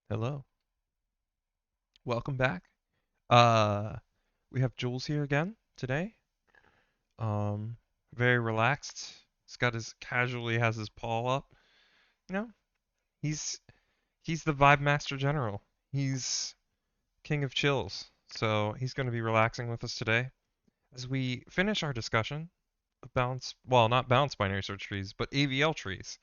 Hello. Welcome back. Uh, we have Jules here again today. Um, Very relaxed. He's got his casually has his paw up. You know, he's he's the Vibe Master General. He's King of Chills. So he's going to be relaxing with us today as we finish our discussion of not balanced binary search trees, but AVL trees.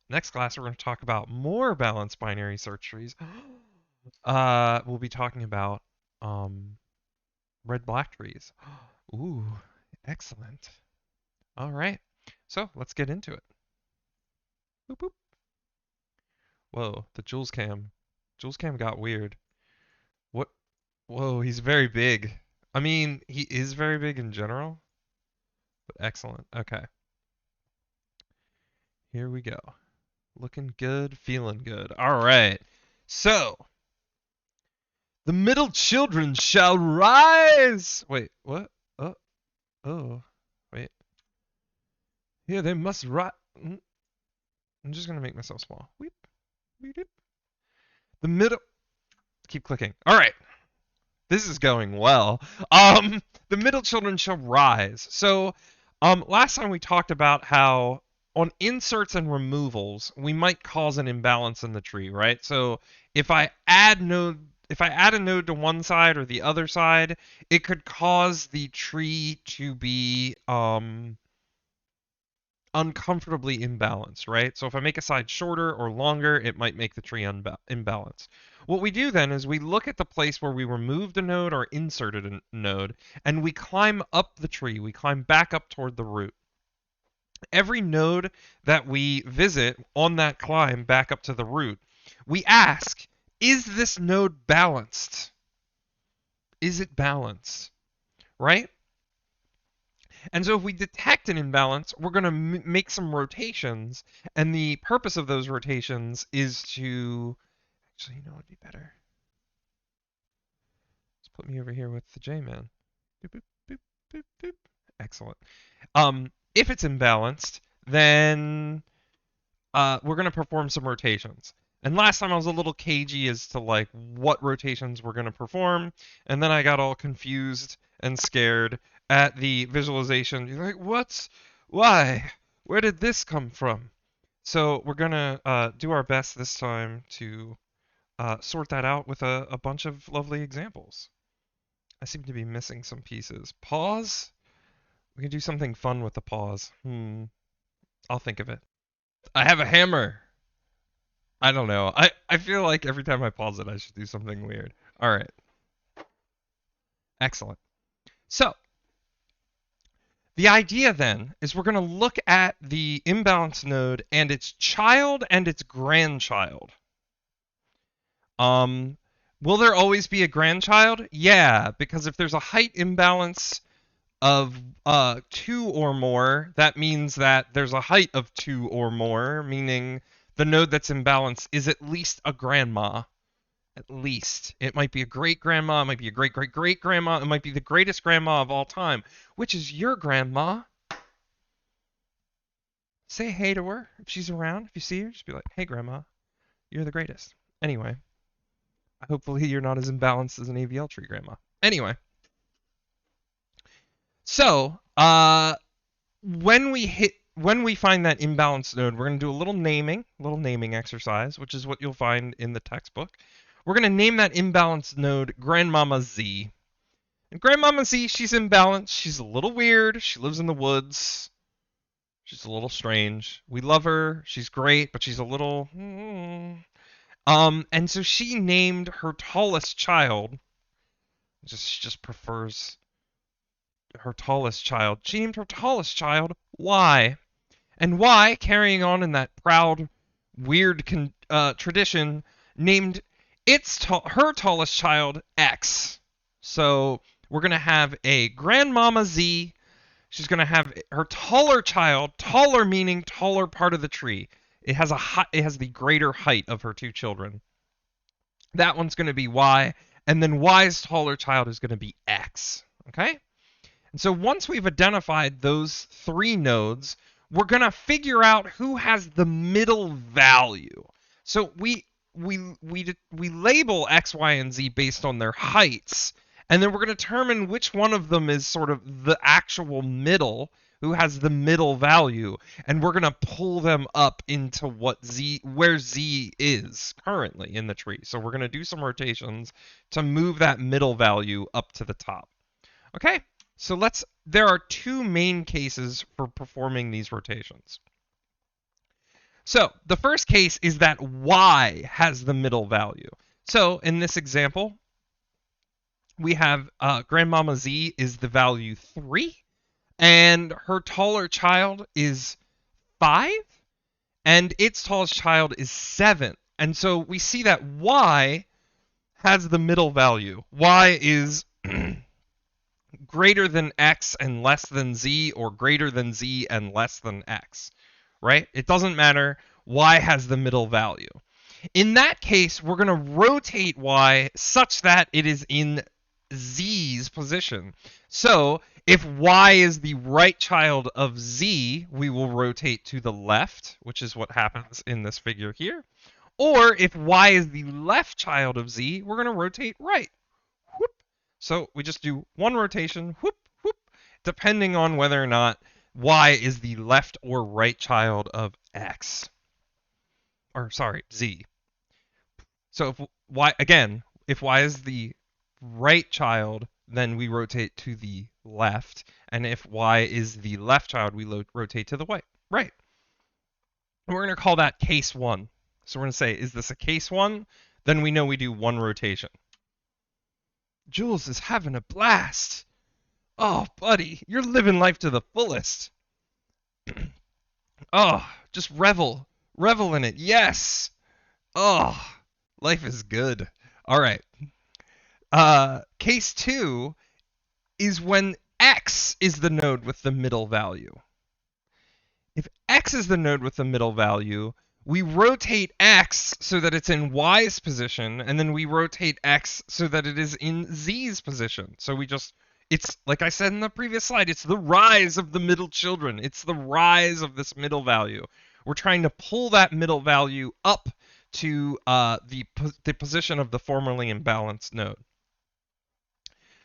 Next class we're going to talk about more balanced binary search trees. We'll be talking about um red-black trees. Ooh, excellent. All right. So let's get into it. Boop, boop. Whoa, the Jules cam. Jules cam got weird. What? Whoa, he's very big. I mean, he is very big in general, but excellent. Okay, here we go. Looking good, feeling good. All right. So, the middle children shall rise. Wait, what? Oh, oh, wait. Here they must rise. I'm just gonna make myself small. Weep, weep, weep. The middle. Keep clicking. All right. This is going well. The middle children shall rise. So, last time we talked about how on inserts and removals we might cause an imbalance in the tree, right? So if I add a node to one side or the other side, it could cause the tree to be uncomfortably imbalanced, right? So if I make a side shorter or longer, it might make the tree imbalanced. What we do then is we look at the place where we removed a node or inserted a node, and we climb up the tree. We climb back up toward the root. Every node that we visit on that climb back up to the root, we ask, is this node balanced? Is it balanced? Right? And so if we detect an imbalance, we're going to make some rotations, and the purpose of those rotations is to actually, you know what would be better? Let's put me over here with the J-man. Boop, boop, boop, boop, boop. Excellent. If it's imbalanced, then we're going to perform some rotations. And last time I was a little cagey as to like what rotations we're going to perform, and then I got all confused and scared at the visualization. You're like, why? Where did this come from? So we're going to do our best this time to sort that out with a bunch of lovely examples. I seem to be missing some pieces. Pause? We can do something fun with the pause. I'll think of it. I have a hammer. I don't know. I feel like every time I pause it, I should do something weird. All right. Excellent. So, the idea then is we're going to look at the imbalance node and its child and its grandchild. Will there always be a grandchild? Yeah, because if there's a height imbalance of 2 or more, that means that there's a height of 2 or more, meaning the node that's imbalanced is at least a grandma. At least. It might be a great grandma, it might be a great great great grandma, it might be the greatest grandma of all time, which is your grandma. Say hey to her if she's around. If you see her, just be like, hey grandma, you're the greatest. Anyway, hopefully you're not as imbalanced as an AVL tree grandma. Anyway. So, when we find that imbalanced node, we're going to do a little naming exercise, which is what you'll find in the textbook. We're going to name that imbalanced node Grandmama Z. And Grandmama Z, she's imbalanced. She's a little weird. She lives in the woods. She's a little strange. We love her. She's great, but she's a little... And so she named her tallest child. She just prefers her tallest child. She named her tallest child Y. And Y, carrying on in that proud, weird tradition, named her tallest child X. So we're going to have a Grandmama Z. She's going to have her taller child, taller meaning taller part of the tree. It has the greater height of her two children. That one's going to be Y, and then Y's taller child is going to be X. Okay? And so once we've identified those 3 nodes, we're going to figure out who has the middle value. So we label X, Y, and Z based on their heights, and then we're going to determine which one of them is sort of the actual middle, who has the middle value, and we're going to pull them up into where Z is currently in the tree. So we're going to do some rotations to move that middle value up to the top. Okay? So there are two main cases for performing these rotations. So the first case is that Y has the middle value. So in this example, we have Grandmama Z is the value 3, and her taller child is 5, and its tallest child is 7. And so we see that Y has the middle value. Y is greater than X and less than Z, or greater than Z and less than X, right? It doesn't matter. Y has the middle value. In that case, we're going to rotate Y such that it is in Z's position. So if Y is the right child of Z, we will rotate to the left, which is what happens in this figure here. Or if Y is the left child of Z, we're going to rotate right. Whoop. So we just do one rotation, whoop, whoop, depending on whether or not Y is the left or right child of X. Or sorry, Z. So if Y is the right child, then we rotate to the left, and if Y is the left child, we rotate to the right. And we're going to call that case 1. So we're going to say, is this a case 1? Then we know we do one rotation. Jules is having a blast. Oh, buddy, you're living life to the fullest. Oh, just revel in it. Yes. Oh, life is good. All right. Case 2 is when X is the node with the middle value. If X is the node with the middle value, we rotate X so that it's in Y's position, and then we rotate X so that it is in Z's position. So it's like I said in the previous slide, it's the rise of the middle children. It's the rise of this middle value. We're trying to pull that middle value up to the position of the formerly imbalanced node.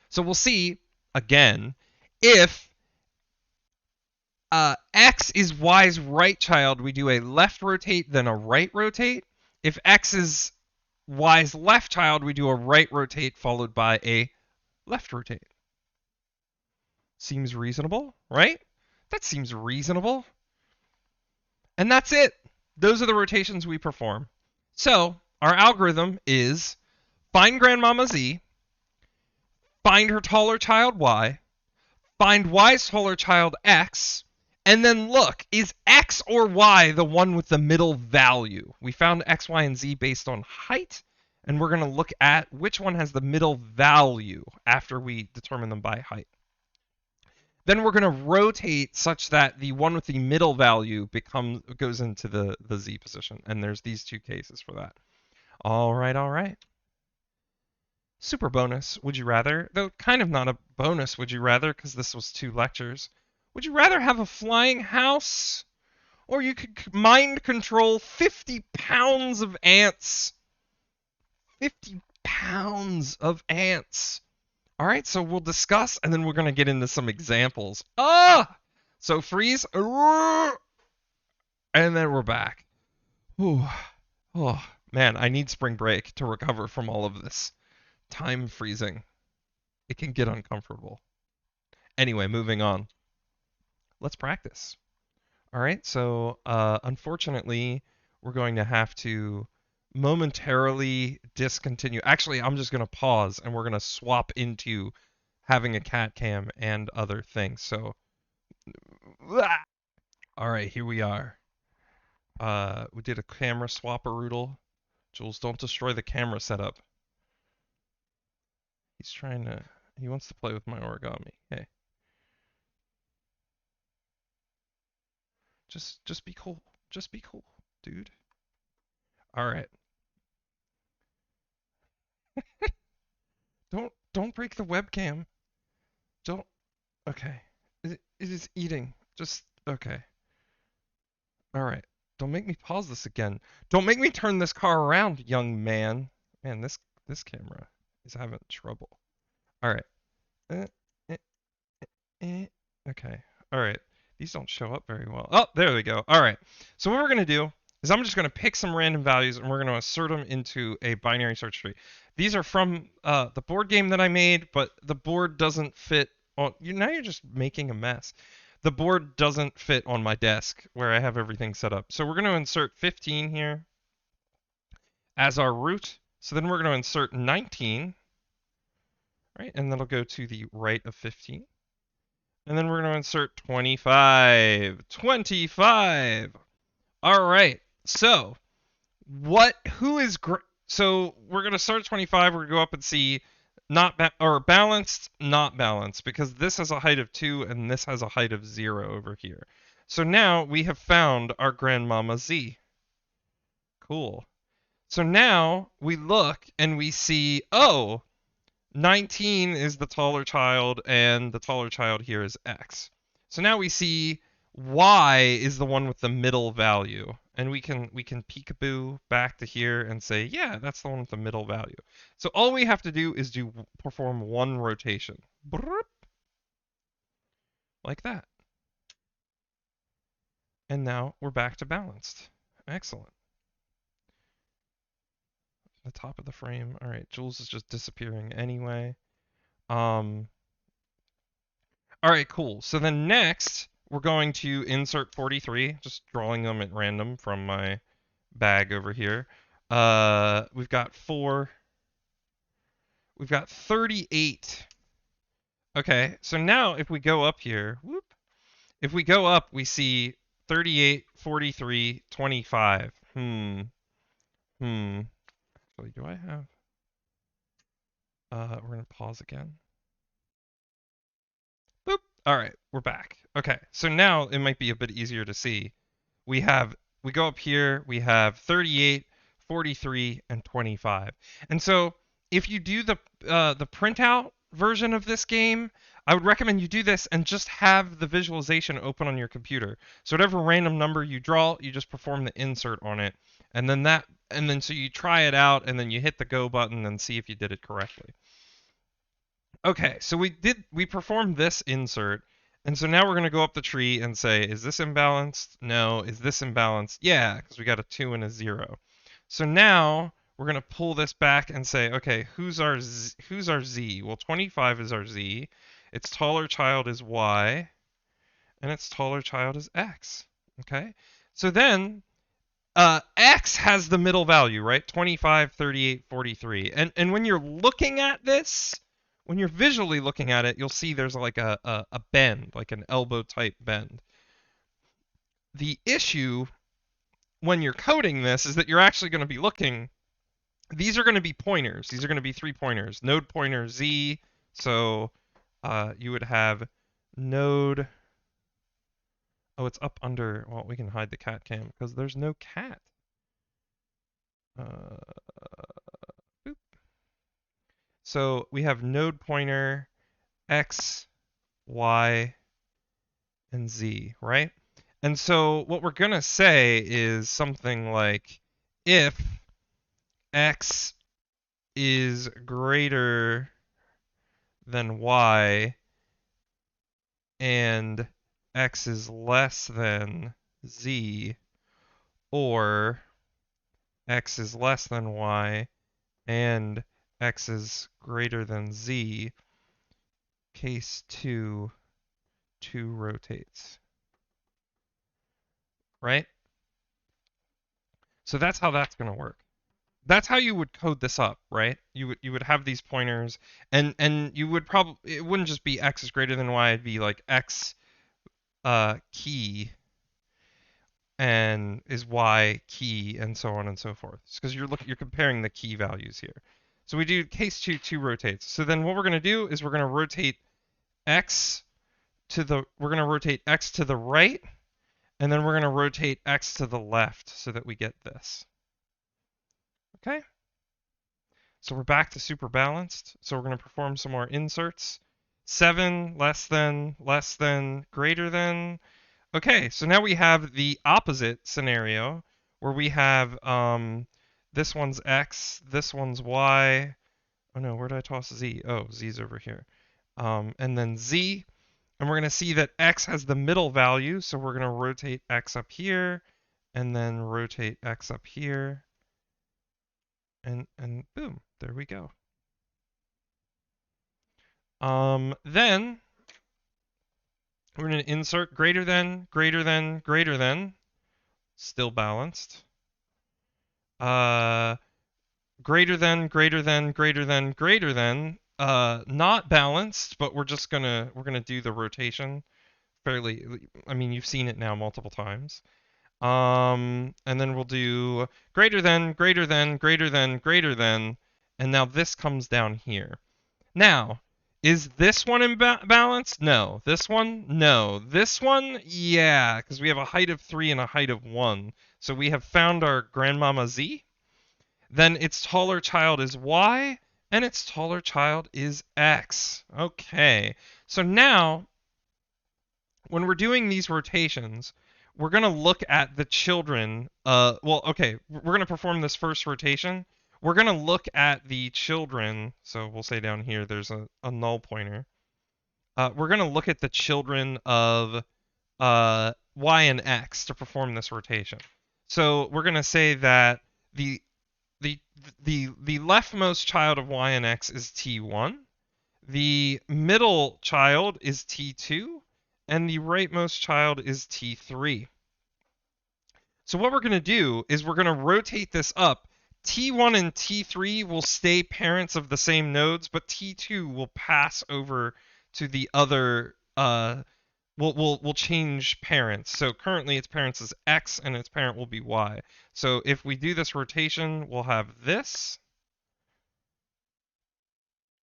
So we'll see, again, if X is Y's right child, we do a left rotate, then a right rotate. If X is Y's left child, we do a right rotate followed by a left rotate. Seems reasonable, right? That seems reasonable. And that's it. Those are the rotations we perform. So our algorithm is find Grandmama Z, find her taller child Y, find Y's taller child X, and then look, is X or Y the one with the middle value? We found X, Y, and Z based on height, and we're going to look at which one has the middle value after we determine them by height. Then we're going to rotate such that the one with the middle value goes into the Z position, and there's these two cases for that. All right. Super bonus, would you rather? Though kind of not a bonus, would you rather, because this was 2 lectures. Would you rather have a flying house, or you could mind control 50 pounds of ants? 50 pounds of ants. All right, so we'll discuss, and then we're going to get into some examples. So freeze, and then we're back. Ooh. Oh, man, I need spring break to recover from all of this time freezing. It can get uncomfortable. Anyway, moving on. Let's practice. All right, so unfortunately, we're going to have to momentarily discontinue. Actually, I'm just going to pause, and we're going to swap into having a cat cam and other things. So, all right, here we are. We did a camera swap-a-roodle. Jules, don't destroy the camera setup. He wants to play with my origami. Hey. Just be cool. Just be cool, dude. All right. Don't break the webcam. Don't. Okay. It is eating. Just okay. All right. Don't make me pause this again. Don't make me turn this car around, young man. Man, this camera is having trouble. All right. Eh, eh, eh. Okay. All right. These don't show up very well. Oh, there we go. All right. So what we're going to do is I'm just going to pick some random values and we're going to assert them into a binary search tree. These are from the board game that I made, but the board doesn't fit on now you're just making a mess. The board doesn't fit on my desk where I have everything set up. So we're going to insert 15 here as our root. So then we're going to insert 19, right? And that'll go to the right of 15. And then we're going to insert 25. 25. All right. So so we're going to start at 25. We're going to go up and see balanced, not balanced, because this has a height of 2 and this has a height of 0 over here. So now we have found our grandmama Z. Cool. So now we look and we see, oh, 19 is the taller child and the taller child here is X. So now we see Y is the one with the middle value. And we can peekaboo back to here and say, yeah, that's the one with the middle value. So all we have to do is perform one rotation. Like that. And now we're back to balanced. Excellent. The top of the frame. All right, Jules is just disappearing anyway. All right, cool. So then next, we're going to insert 43, just drawing them at random from my bag over here. We've got 4. We've got 38. Okay, so now if we go up here, if we go up, we see 38, 43, 25. Actually, do I have... we're going to pause again. Boop. All right, we're back. Okay, so now it might be a bit easier to see. We go up here, we have 38, 43, and 25. And so if you do the printout version of this game, I would recommend you do this and just have the visualization open on your computer. So whatever random number you draw, you just perform the insert on it. And then so you try it out and then you hit the go button and see if you did it correctly. Okay, so we performed this insert, and so now we're going to go up the tree and say, is this imbalanced? No. Is this imbalanced? Yeah, because we got a 2 and a 0. So now we're going to pull this back and say, okay, who's our Z? Well, 25 is our Z. Its taller child is Y, and its taller child is X. Okay? So then X has the middle value, right? 25, 38, 43. And when you're looking at this, when you're visually looking at it, you'll see there's like a bend, like an elbow type bend. The issue when you're coding this is that you're actually going to be looking, these are going to be pointers. These are going to be 3 pointers. Node pointer Z, so you would have node, oh, it's up under, well, we can hide the cat cam because there's no cat. Boop. So we have node pointer X, Y, and Z, right? And so what we're going to say is something like if X is greater than Y and X is less than Z, or X is less than Y and X is greater than Z, case 2 rotates. Right? So that's how that's going to work. That's how you would code this up, right? You would have these pointers, and you would probably, it wouldn't just be X is greater than Y, it'd be like X key and is Y key, and so on and so forth. Because you're comparing the key values here. So we do case 2 rotates. So then what we're going to do is we're going to rotate X to the right, and then we're going to rotate X to the left so that we get this. Okay? So we're back to super balanced. So we're going to perform some more inserts. 7, less than, greater than. Okay, so now we have the opposite scenario where we have this one's x, this one's y. Oh no, where did I toss z? Oh, z's over here. And then z, and we're going to see that x has the middle value, so we're going to rotate x up here, and then rotate x up here, and boom, there we go. Then we're going to insert greater than, greater than, greater than, still balanced. Greater than, greater than, greater than, greater than, not balanced, but we're gonna do the rotation fairly. I mean, you've seen it now multiple times. And then we'll do greater than, greater than, greater than, greater than, and now this comes down here. Now, is this one imbalanced? No. This one? No. This one? Yeah, because we have a height of 3 and a height of 1. So we have found our grandmama Z. Then its taller child is y, and its taller child is x. Okay, so now when we're doing these rotations, we're going to look at the children. Okay, we're going to perform this first rotation. We're going to look at the children. So we'll say down here there's a null pointer. We're going to look at the children of y and x to perform this rotation. So we're going to say that the the leftmost child of y and x is t1, the middle child is t2, and the rightmost child is t3. So what we're going to do is we're going to rotate this up. T1 and T3 will stay parents of the same nodes, but T2 will pass over to the other. We'll change parents. So currently its parents is X and its parent will be Y. So if we do this rotation, we'll have this.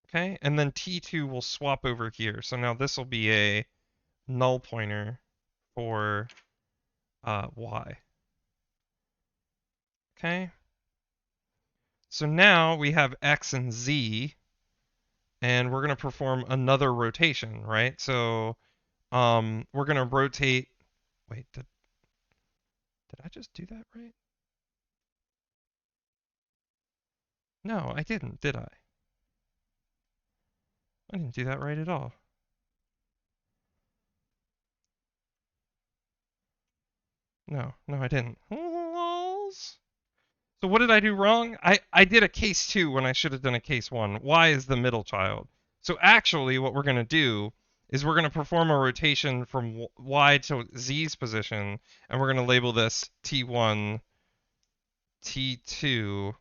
Okay, and then T2 will swap over here. So now this will be a null pointer for Y. Okay. So now we have X and Z, and we're going to perform another rotation, right? So we're going to rotate. Wait, did I just do that right? No, I didn't, did I? I didn't do that right at all. No, I didn't. So what did I do wrong? I did a case 2 when I should have done a case 1. Y is the middle child. So actually what we're going to do is we're going to perform a rotation from Y to Z's position, and we're going to label this T1, T2,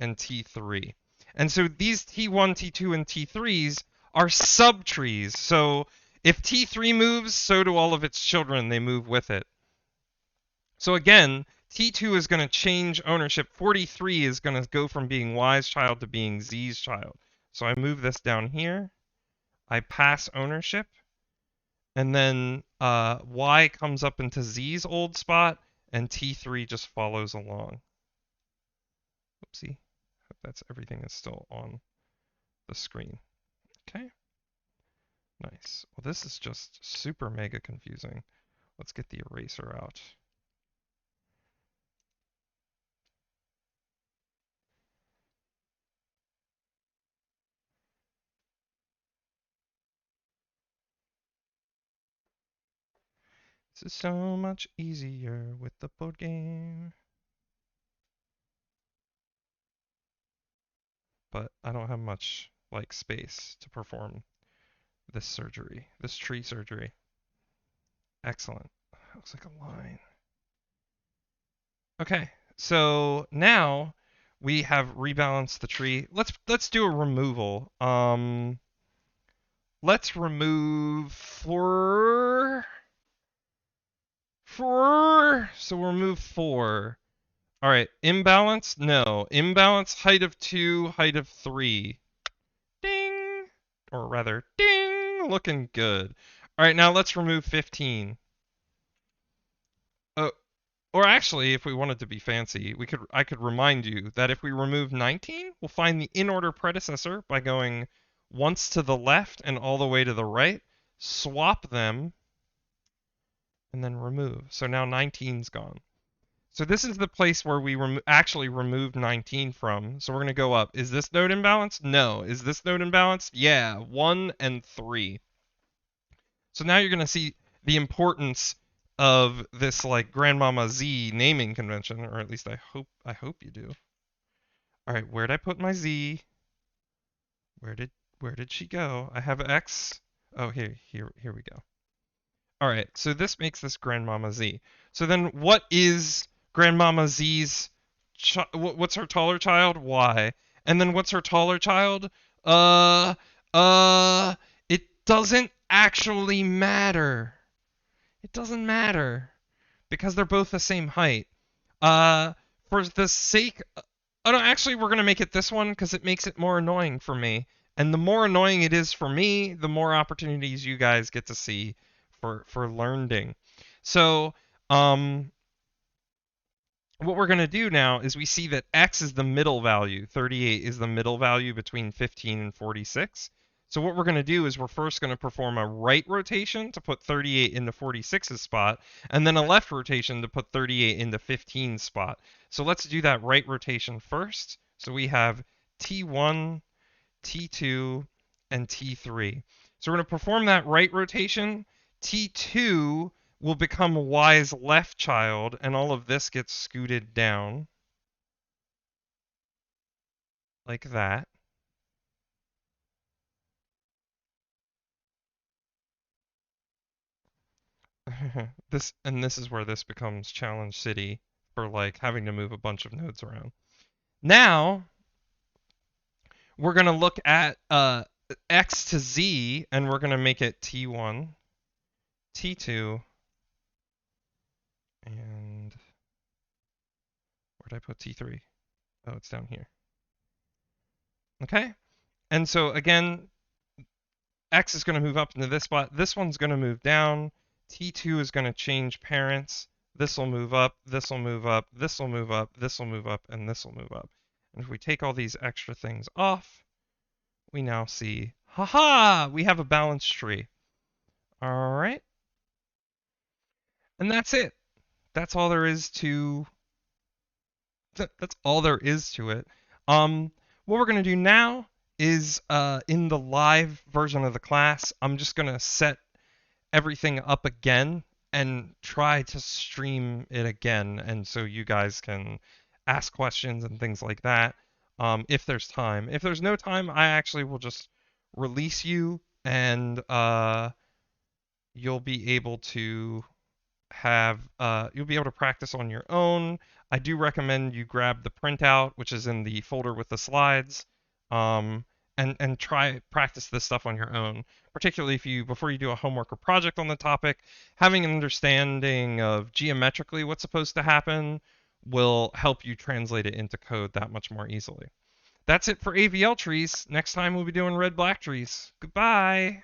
and T3. And so these T1, T2, and T3s are subtrees. So if T3 moves, so do all of its children. They move with it. So again, T2 is going to change ownership. 43 is going to go from being Y's child to being Z's child. So I move this down here. I pass ownership. And then Y comes up into Z's old spot, and T3 just follows along. Oopsie. That's everything is still on the screen. Okay. Nice. Well, this is just super mega confusing. Let's get the eraser out. This is so much easier with the board game. But I don't have much like space to perform this surgery, this tree surgery. Excellent. Looks like a line. Okay, so now we have rebalanced the tree. Let's do a removal. Let's remove four. So we'll remove 4. All right, imbalance? No. Imbalance, height of 2, height of 3. Ding! Or rather, ding! Looking good. All right, now let's remove 15. Or actually, if we wanted to be fancy, I could remind you that if we remove 19, we'll find the in-order predecessor by going once to the left and all the way to the right, swap them, and then remove. So now 19's gone. So this is the place where we actually removed 19 from. So we're going to go up. Is this node imbalanced? No. Is this node imbalanced? Yeah, 1 and 3. So now you're going to see the importance of this like Grandmama Z naming convention, or at least I hope you do. All right, where'd I put my Z? Where did she go? I have X. Oh, here we go. All right, so this makes this Grandmama Z. So then what is Grandmama Z's what's her taller child? Y. And then what's her taller child? Uh uh it doesn't actually matter. It doesn't matter because they're both the same height. Uh for the sake Oh no, actually we're going to make it this one cuz it makes it more annoying for me. And the more annoying it is for me, the more opportunities you guys get to see for learning. So, what we're going to do now is we see that x is the middle value. 38 is the middle value between 15 and 46. So what we're going to do is we're first going to perform a right rotation to put 38 into 46's spot, and then a left rotation to put 38 into 15's spot. So let's do that right rotation first. So we have T1, T2, and T3. So we're going to perform that right rotation. T2 will become Y's left child, and all of this gets scooted down like that. This is where this becomes Challenge City for like having to move a bunch of nodes around. Now we're gonna look at X to Z, and we're gonna make it T1, T2, and where'd I put T3? Oh, it's down here. Okay, and so again, X is going to move up into this spot. This one's going to move down. T2 is going to change parents. This will move up. This will move up. This will move up. This will move up. And this will move up. And if we take all these extra things off, we now see, haha, we have a balanced tree. All right. And that's it. That's all there is to that's all there is to it. What we're going to do now is in the live version of the class, I'm just going to set everything up again and try to stream it again, and so you guys can ask questions and things like that if there's time. If there's no time, I actually will just release you, and you'll be able to you'll be able to practice on your own. I do recommend you grab the printout, which is in the folder with the slides, and try practice this stuff on your own. Particularly if you, before you do a homework or project on the topic, having an understanding of geometrically what's supposed to happen will help you translate it into code that much more easily. That's it for AVL trees. Next time we'll be doing red-black trees. Goodbye.